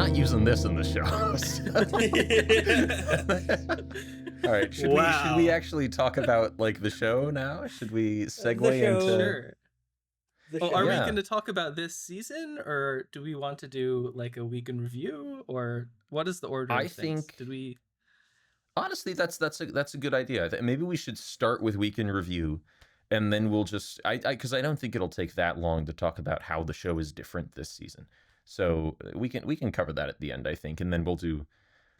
not using this in the show. All right, should we actually talk about like the show now? Should we segue into? Sure. Well, Are we going to talk about this season, or do we want to do like a week in review, or what is the order of things? Did we? Honestly, that's a good idea. Maybe we should start with week in review, and then we'll just because I don't think it'll take that long to talk about how the show is different this season. So we can cover that at the end, I think, and then we'll do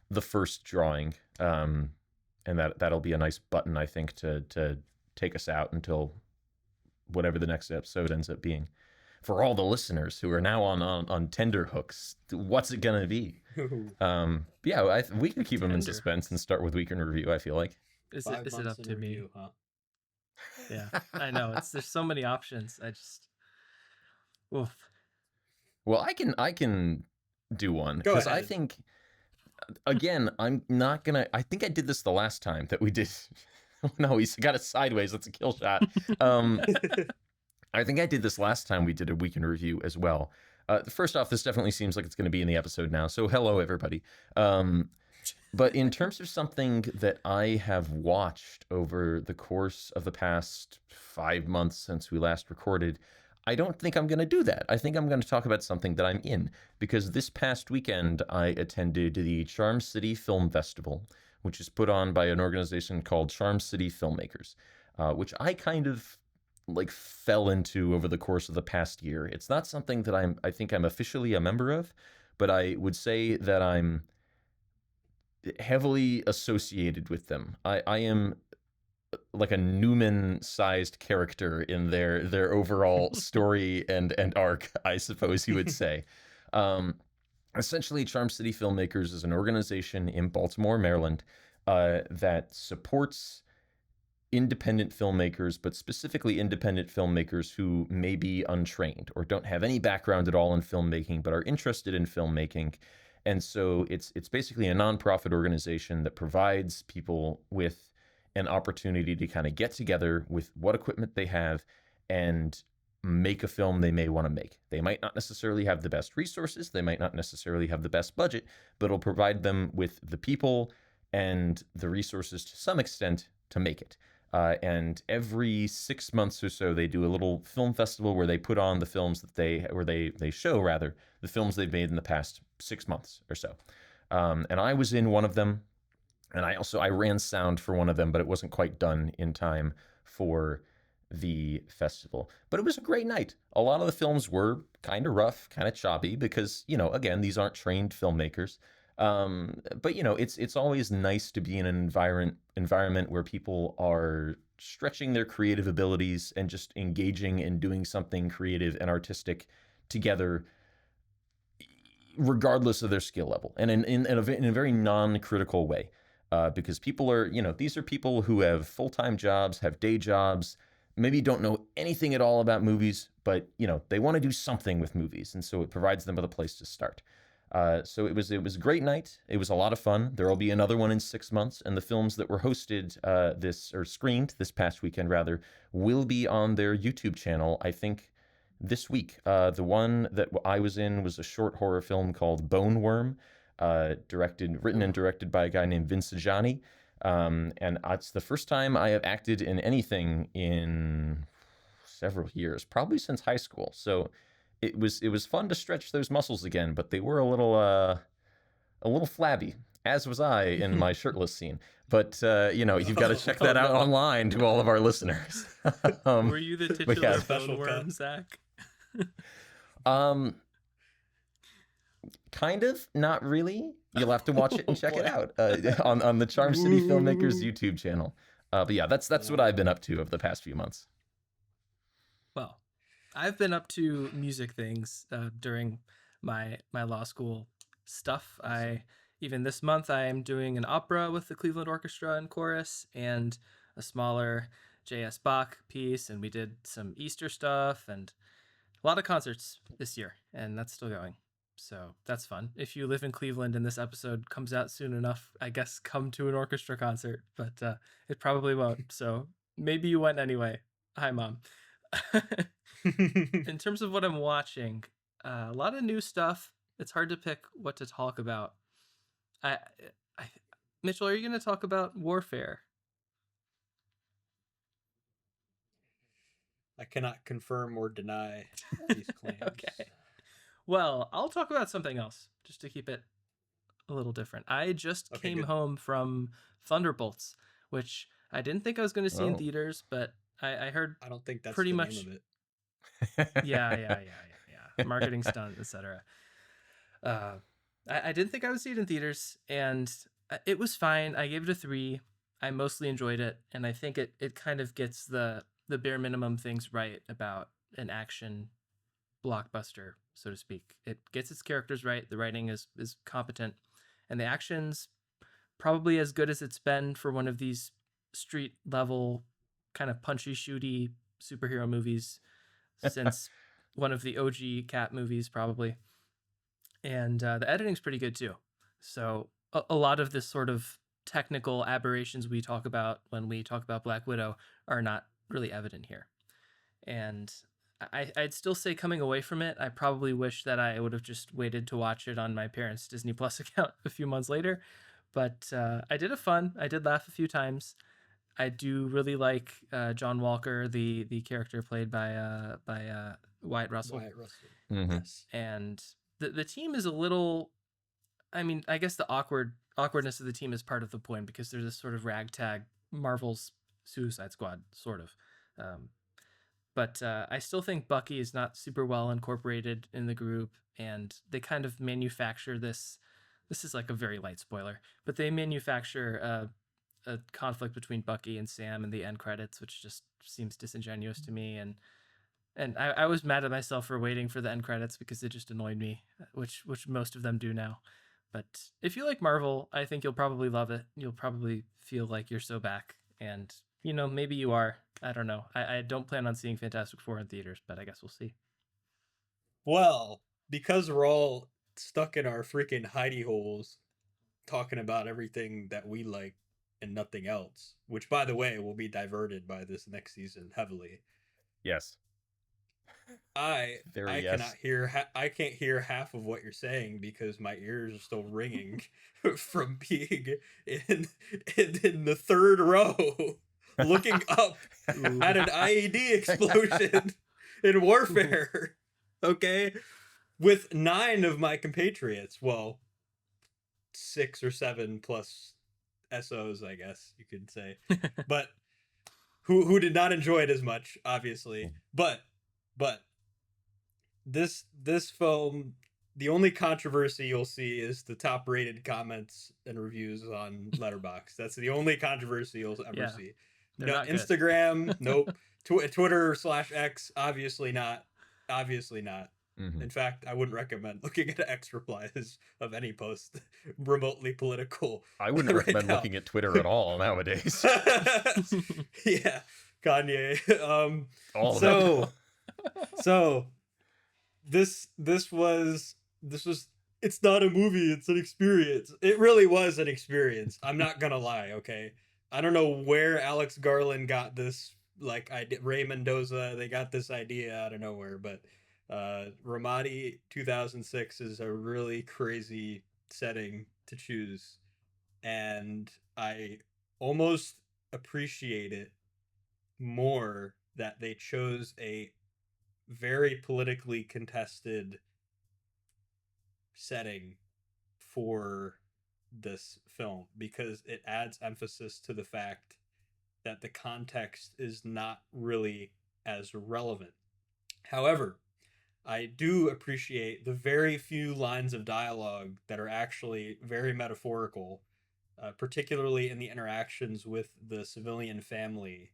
the first drawing, and that'll be a nice button, I think, to take us out until whatever the next episode ends up being. For all the listeners who are now on tender hooks, what's it gonna be? Yeah, we can keep them in suspense and start with week in review. I feel like is it up to me? Huh? Yeah, I know there's so many options. I just oof. Well, I can do one because I think again I'm not gonna. I think I did this the last time that we did. No, he's got it sideways. That's a kill shot. I think I did this last time we did a week in review as well. First off, this definitely seems like it's going to be in the episode now. So hello, everybody. But in terms of something that I have watched over the course of the past 5 months since we last recorded, I don't think I'm going to do that. I think I'm going to talk about something that I'm in, because this past weekend I attended the Charm City Film Festival, which is put on by an organization called Charm City Filmmakers, which I kind of like fell into over the course of the past year. It's not something that I think I'm officially a member of, but I would say that I'm heavily associated with them. I am like a Newman-sized character in their overall story and arc, I suppose you would say. Essentially, Charm City Filmmakers is an organization in Baltimore, Maryland, that supports independent filmmakers, but specifically independent filmmakers who may be untrained or don't have any background at all in filmmaking, but are interested in filmmaking. And so it's basically a nonprofit organization that provides people with an opportunity to kind of get together with what equipment they have and make a film they may want to make. They might not necessarily have the best resources, they might not necessarily have the best budget, but it'll provide them with the people and the resources to some extent to make it. And every 6 months or so, they do a little film festival where they put on the films that they show rather the films they've made in the past 6 months or so. And I was in one of them, and I ran sound for one of them, but it wasn't quite done in time for the festival. But it was a great night. A lot of the films were kind of rough, kind of choppy, because, again, these aren't trained filmmakers. But it's always nice to be in an environment where people are stretching their creative abilities and just engaging and doing something creative and artistic together, regardless of their skill level, and in a very non-critical way. Because people are, these are people who have full-time jobs, have day jobs, maybe don't know anything at all about movies, but they want to do something with movies, and so it provides them with a place to start. So it was a great night. It was a lot of fun. There will be another one in 6 months, and the films that were hosted screened this past weekend rather will be on their YouTube channel, I think, this week. The one that I was in was a short horror film called Bone Worm, written and directed by a guy named Vince Ajani. And it's the first time I have acted in anything in several years, probably since high school. So it was fun to stretch those muscles again, but they were a little flabby, as was I in my shirtless scene. But you've got to check that out online to all of our listeners. Were you the titular Bone Worm, Zach? Kind of, not really. You'll have to watch it and check it out on the Charm City Filmmakers YouTube channel. But yeah, that's what I've been up to over the past few months. Well, I've been up to music things during my law school stuff. Even this month I am doing an opera with the Cleveland Orchestra and Chorus, and a smaller J.S. Bach piece, and we did some Easter stuff and a lot of concerts this year, and that's still going. So that's fun. If you live in Cleveland and this episode comes out soon enough, I guess come to an orchestra concert, but it probably won't. So maybe you went anyway. Hi, Mom. In terms of what I'm watching, a lot of new stuff. it's hard to pick what to talk about. I, I Mitchell, are you going to talk about Warfare? I cannot confirm or deny these claims. Okay. Well, I'll talk about something else just to keep it a little different. I just came home from Thunderbolts, which I didn't think I was going to see in theaters, but I heard. I don't think that's pretty the much name of it. Yeah. Marketing stunt, etc. I didn't think I would see it in theaters, and it was fine. I gave it a 3. I mostly enjoyed it, and I think it kind of gets the bare minimum things right about an action blockbuster, so to speak. It gets its characters right. The writing is competent, and the action's probably as good as it's been for one of these street level kind of punchy shooty superhero movies since one of the OG Cat movies, probably. And the editing's pretty good too. So a lot of this sort of technical aberrations we talk about when we talk about Black Widow are not really evident here. And I'd still say coming away from it, I probably wish that I would have just waited to watch it on my parents' Disney Plus account a few months later. But I did have fun. I did laugh a few times. I do really like John Walker, the character played by Wyatt Russell. Wyatt Russell. Mm-hmm. Yes. And the team is a little. I mean, I guess the awkwardness of the team is part of the point because they're this sort of ragtag Marvel's Suicide Squad, sort of. But I still think Bucky is not super well incorporated in the group, and they kind of manufacture this. This is like a very light spoiler, but they manufacture a conflict between Bucky and Sam in the end credits, which just seems disingenuous to me. And I was mad at myself for waiting for the end credits because it just annoyed me, which most of them do now. But if you like Marvel, I think you'll probably love it. You'll probably feel like you're so back. And, maybe you are. I don't know. I don't plan on seeing Fantastic Four in theaters, but I guess we'll see. Well, because we're all stuck in our freaking hidey holes talking about everything that we like and nothing else, which, by the way, will be diverted by this next season heavily. Yes. I can't hear half of what you're saying because my ears are still ringing from being in the third row looking up at an IED explosion in Warfare. Okay? With 9 of my compatriots, well, 6 or 7 plus SOs, I guess you could say, but who did not enjoy it as much, obviously. But this film, the only controversy you'll see is the top rated comments and reviews on Letterboxd. That's the only controversy you'll ever see. No, Instagram, nope. Twitter/X, obviously not. Mm-hmm. In fact, I wouldn't recommend looking at X replies of any post remotely political. I wouldn't recommend looking at Twitter at all nowadays. Yeah, Kanye. So this was it's not a movie, it's an experience. It really was an experience. I'm not gonna lie, okay? I don't know where Alex Garland got this, Ray Mendoza, they got this idea out of nowhere, but Ramadi 2006 is a really crazy setting to choose, and I almost appreciate it more that they chose a very politically contested setting for this film, because it adds emphasis to the fact that the context is not really as relevant. However, I do appreciate the very few lines of dialogue that are actually very metaphorical, particularly in the interactions with the civilian family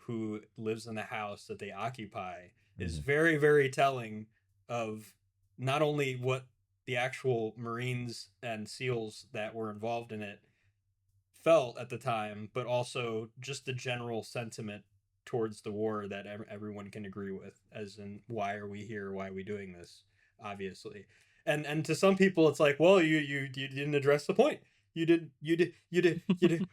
who lives in the house that they occupy, is very, very telling of not only what the actual Marines and SEALs that were involved in it felt at the time, but also just the general sentiment towards the war that everyone can agree with, as in, why are we here? Why are we doing this? Obviously. And to some people it's like, well, you didn't address the point. You did.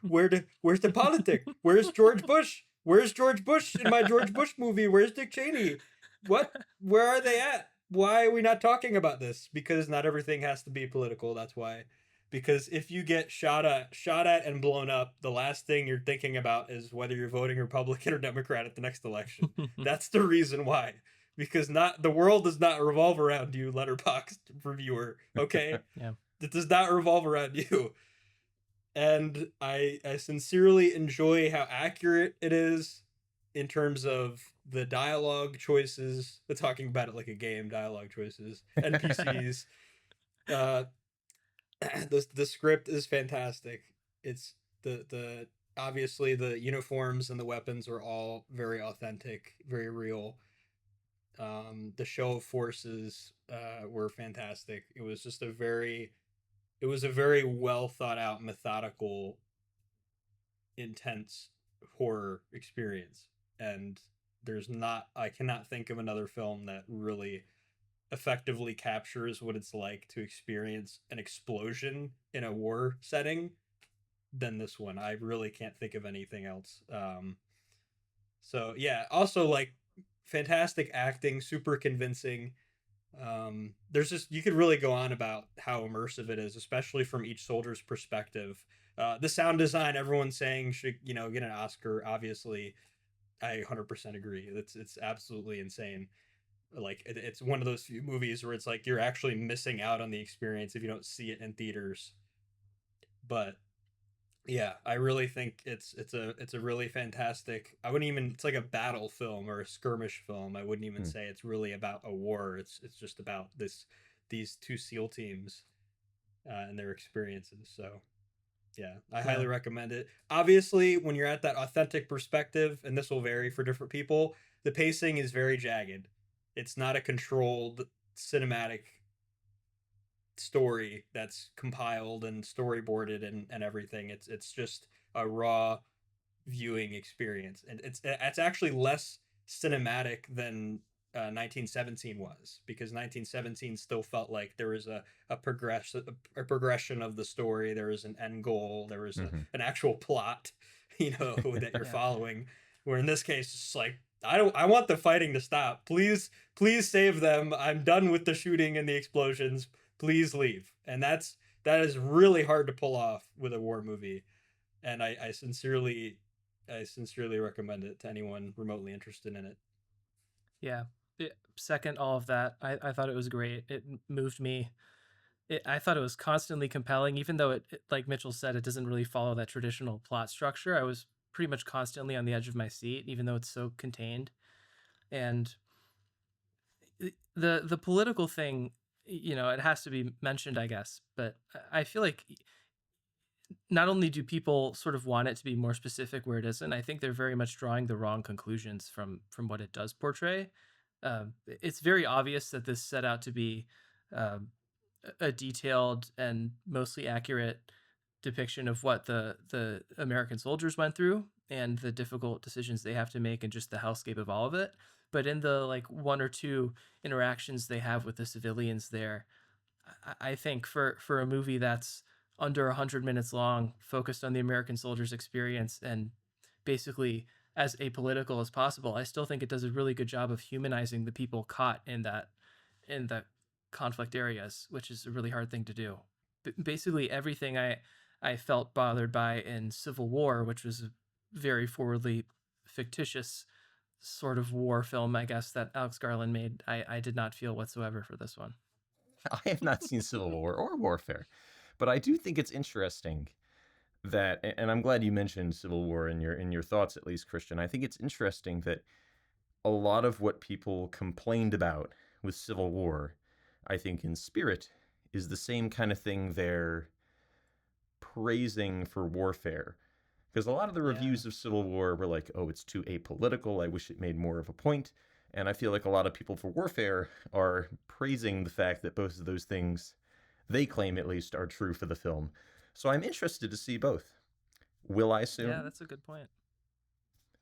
Where's the politic? Where's George Bush? Where's George Bush in my George Bush movie? Where's Dick Cheney? What? Where are they at? why are we not talking about this? Because not everything has to be political. That's why. Because if you get shot at and blown up, the last thing you're thinking about is whether you're voting Republican or Democrat at the next election. That's the reason why. Because not the world does not revolve around you, Letterboxd reviewer. Okay, Yeah. it does not revolve around you. And I sincerely enjoy how accurate it is in terms of the dialogue choices. We're talking about it like a game, dialogue choices, NPCs. uh, the script is fantastic. It's the obviously the uniforms and the weapons are all very authentic, very real. The show of forces were fantastic. It was a very well thought out, methodical, intense horror experience. And I cannot think of another film that really effectively captures what it's like to experience an explosion in a war setting than this one. I really can't think of anything else. So yeah, also like fantastic acting, super convincing. There's just you could really go on about how immersive it is, especially from each soldier's perspective. The sound design, everyone's saying should get an Oscar. Obviously, I 100% agree. It's absolutely insane. Like it's one of those few movies where it's like you're actually missing out on the experience if you don't see it in theaters. But yeah, I really think it's a really fantastic. I wouldn't even it's like a battle film or a skirmish film. I wouldn't even say it's really about a war. It's just about these two SEAL teams and their experiences. So yeah, I highly recommend it. Obviously, when you're at that authentic perspective, and this will vary for different people, the pacing is very jagged. It's not a controlled cinematic story that's compiled and storyboarded and everything. It's just a raw viewing experience, and it's actually less cinematic than 1917 was, because 1917 still felt like there was a progression of the story. There was an end goal. There was an actual plot, that you're following. Where in this case, it's just like I want the fighting to stop. Please save them. I'm done with the shooting and the explosions. Please leave. And that is really hard to pull off with a war movie. And I sincerely recommend it to anyone remotely interested in it. Yeah. Second, all of that. I thought it was great. It moved me. I thought it was constantly compelling, even though like Mitchell said, it doesn't really follow that traditional plot structure. I was pretty much constantly on the edge of my seat, even though it's so contained. And the political thing, it has to be mentioned, I guess. But I feel like not only do people sort of want it to be more specific where it isn't, I think they're very much drawing the wrong conclusions from what it does portray. It's very obvious that this set out to be a detailed and mostly accurate depiction of what the American soldiers went through and the difficult decisions they have to make and just the hellscape of all of it. But in the like one or two interactions they have with the civilians there, I think for a movie that's under 100 minutes long, focused on the American soldiers' experience and basically as apolitical as possible, I still think it does a really good job of humanizing the people caught in the conflict areas, which is a really hard thing to do. Basically, everything I felt bothered by in Civil War, which was a very forwardly fictitious sort of war film, I guess, that Alex Garland made, I did not feel whatsoever for this one. I have not seen Civil War or Warfare, but I do think it's interesting that, and I'm glad you mentioned Civil War in your thoughts, at least, Christian. I think it's interesting that a lot of what people complained about with Civil War, I think in spirit, is the same kind of thing they're praising for Warfare. Because a lot of the reviews of Civil War were like, oh, it's too apolitical. I wish it made more of a point. And I feel like a lot of people for Warfare are praising the fact that both of those things, they claim at least, are true for the film. So I'm interested to see both. Will I soon? Yeah, that's a good point.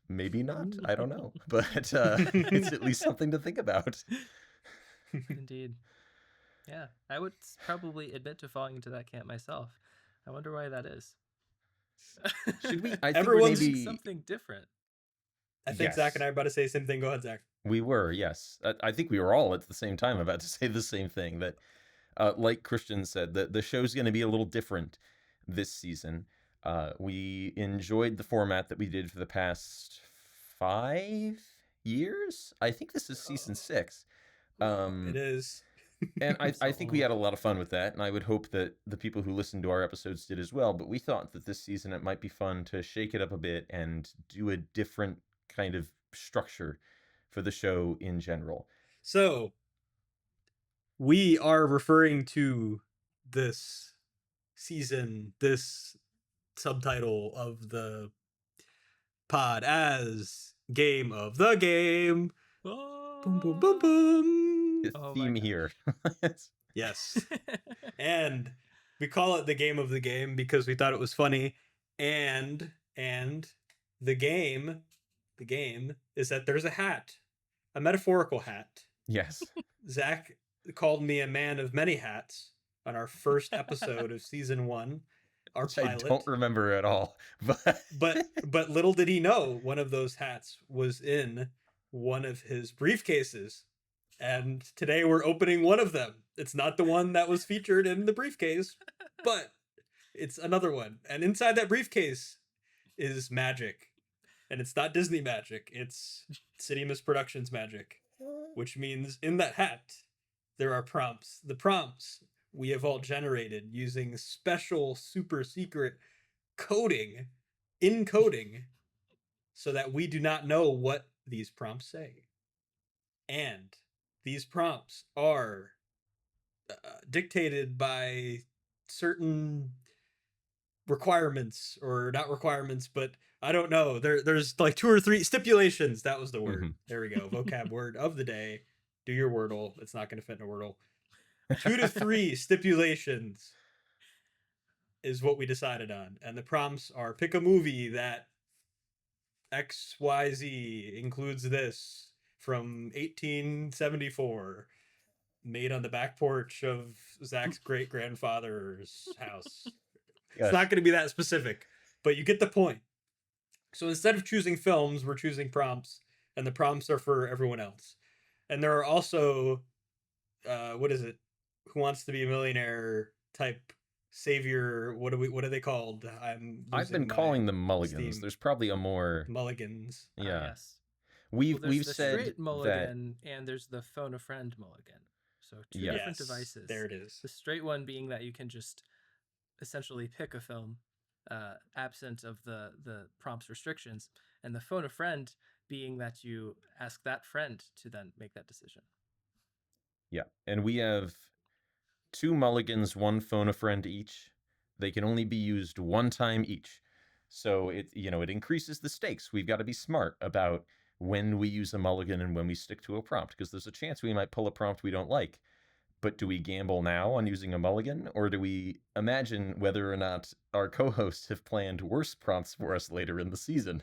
Maybe not. I don't know. But it's at least something to think about. Indeed. Yeah, I would probably admit to falling into that camp myself. I wonder why that is. Should we? Everyone's maybe something different. I think Zach and I are about to say the same thing. Go ahead, Zach. We were, yes. I think we were all at the same time about to say the same thing, that like Christian said, the show's going to be a little different this season. We enjoyed the format that we did for the past 5 years. I think this is season 6. It is. And I think we had a lot of fun with that, and I would hope that the people who listened to our episodes did as well. But we thought that this season it might be fun to shake it up a bit and do a different kind of structure for the show in general. So, we are referring to this season, this subtitle of the pod as Game of the Game. Boom, boom, boom, boom. The theme here. Yes. And we call it the Game of the Game because we thought it was funny. And the game is that there's a hat, a metaphorical hat. Yes. Zach called me a man of many hats on our first episode of season 1, our Which pilot. I don't remember at all. But little did he know one of those hats was in one of his briefcases. And today we're opening one of them. It's not the one that was featured in the briefcase, but it's another one. And inside that briefcase is magic. And it's not Disney magic. It's Cinemas Productions magic. Which means in that hat, there are prompts. The prompts we have all generated using special super secret encoding, so that we do not know what these prompts say. And these prompts are dictated by certain requirements, or not requirements, but I don't know. There's like 2 or 3 stipulations. That was the word. Mm-hmm. There we go. Vocab word of the day. Do your Wordle. It's not going to fit in a Wordle. 2 to 3 stipulations is what we decided on. And the prompts are: pick a movie that XYZ includes this from 1874, made on the back porch of Zach's great-grandfather's house. It's not going to be that specific, but you get the point. So instead of choosing films, we're choosing prompts, and the prompts are for everyone else. And there are also, what is it? Who Wants to Be a Millionaire type savior. What are they called? I've been calling them mulligans. Steam. There's probably a more mulligans. Yeah. Yes. We've the said straight mulligan and there's the phone a friend mulligan. So 2 different devices. There it is. The straight one being that you can just essentially pick a film, absent of the prompts restrictions, and the phone a friend being that you ask that friend to then make that decision. Yeah, and we have 2 mulligans, 1 phone a friend each. They can only be used 1 time each. So it increases the stakes. We've got to be smart about when we use a mulligan and when we stick to a prompt, because there's a chance we might pull a prompt we don't like. But do we gamble now on using a mulligan, or do we imagine whether or not our co-hosts have planned worse prompts for us later in the season?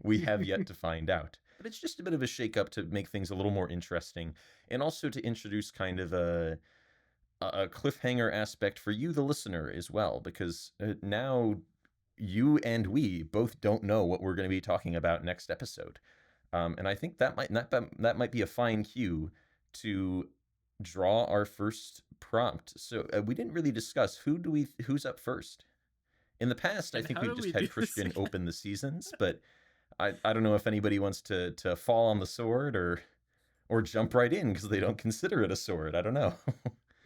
We have yet to find out. But it's just a bit of a shake-up to make things a little more interesting, and also to introduce kind of a cliffhanger aspect for you, the listener, as well, because now you and we both don't know what we're going to be talking about next episode. And I think that might be a fine cue to draw our first prompt. So we didn't really discuss who's up first. In the past, I think we've just had Christian open the seasons, but I don't know if anybody wants to fall on the sword or jump right in because they don't consider it a sword. I don't know.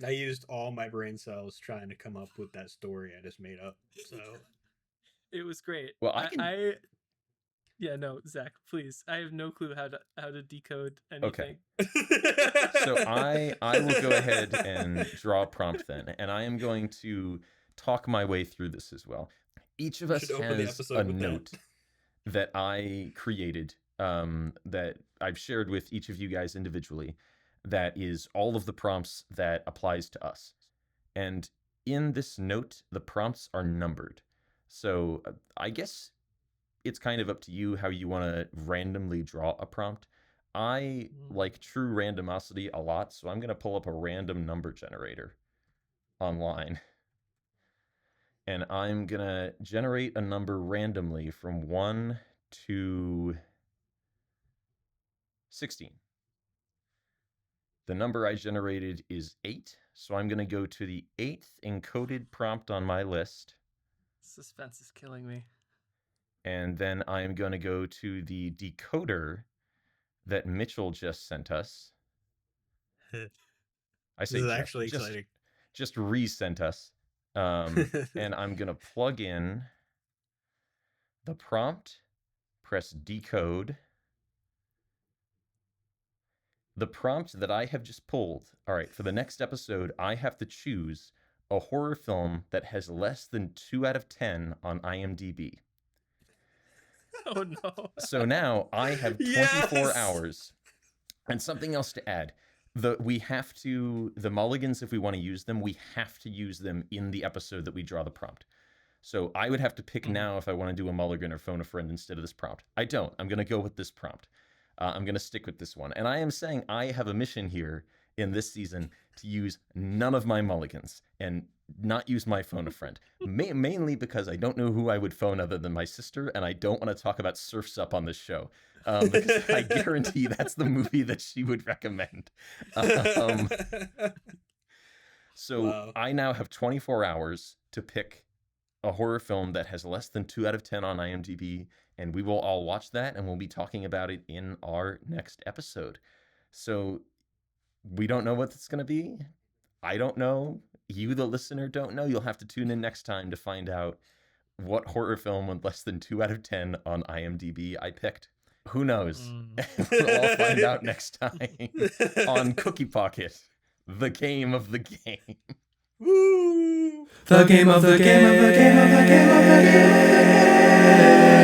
I used all my brain cells trying to come up with that story I just made up. So it was great. Well, yeah, no, Zach, please. I have no clue how to decode anything. Okay. So I will go ahead and draw a prompt then, and I am going to talk my way through this as well. Each of us has a note that I created that I've shared with each of you guys individually. That is all of the prompts that applies to us. And in this note, the prompts are numbered. So I guess it's kind of up to you how you want to randomly draw a prompt. I like true randomosity a lot, so I'm going to pull up a random number generator online. And I'm going to generate a number randomly from 1 to 16. The number I generated is 8, so I'm going to go to the 8th encoded prompt on my list. Suspense is killing me. And then I'm going to go to the decoder that Mitchell just sent us. I say This is actually exciting. Just resent us. And I'm going to plug in the prompt, press decode. The prompt that I have just pulled. All right, for the next episode, I have to choose a horror film that has less than 2 out of 10 on IMDb. Oh no. So now I have 24 hours. And something else to add. The mulligans, if we want to use them, we have to use them in the episode that we draw the prompt. So I would have to pick now if I want to do a mulligan or phone a friend instead of this prompt. I don't. I'm going to go with this prompt. I'm going to stick with this one. And I am saying I have a mission here in this season to use none of my mulligans and not use my phone a friend. Mainly because I don't know who I would phone other than my sister, and I don't want to talk about Surf's Up on this show. Because I guarantee that's the movie that she would recommend. So wow. I now have 24 hours to pick a horror film that has less than 2 out of 10 on IMDb, and we will all watch that, and we'll be talking about it in our next episode. So we don't know what it's going to be. I don't know. You, the listener, don't know. You'll have to tune in next time to find out what horror film with less than 2 out of 10 on IMDb I picked. Who knows? We'll all find out next time on Cookie Pocket, the game of the game. Woo! The game of the game of the game of the game of the game.